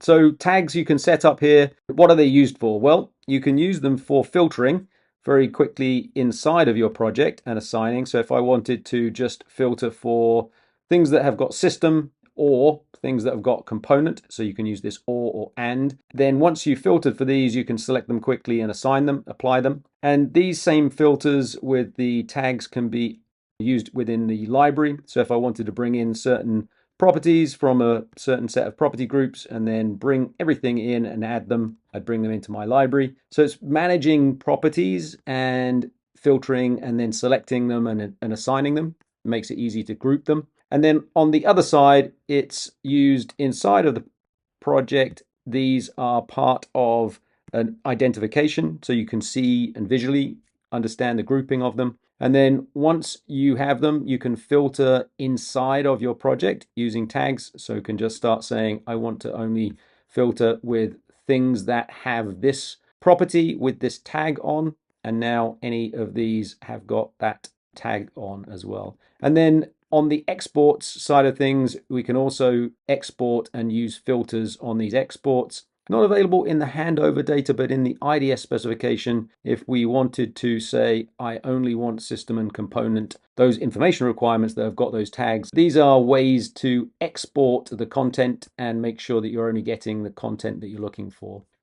So tags you can set up here. What are they used for? Well, you can use them for filtering very quickly inside of your project and assigning. So if I wanted to just filter for things that have got system or things that have got component, so you can use this or and. Then once you've filtered for these, you can select them quickly and assign them, apply them. And these same filters with the tags can be used within the library. So if I wanted to bring in certain properties from a certain set of property groups and then bring everything in and add them, I'd bring them into my library. So it's managing properties and filtering and then selecting them and assigning them. It makes it easy to group them. And then on the other side, it's used inside of the project. These are part of an identification, so you can see and visually understand the grouping of them. And then once you have them, you can filter inside of your project using tags. So you can just start saying, I want to only filter with things that have this property with this tag on. And now any of these have got that tag on as well. And then on the exports side of things, we can also export and use filters on these exports. Not available in the handover data, but in the IDS specification, if we wanted to say, I only want system and component, those information requirements that have got those tags, these are ways to export the content and make sure that you're only getting the content that you're looking for.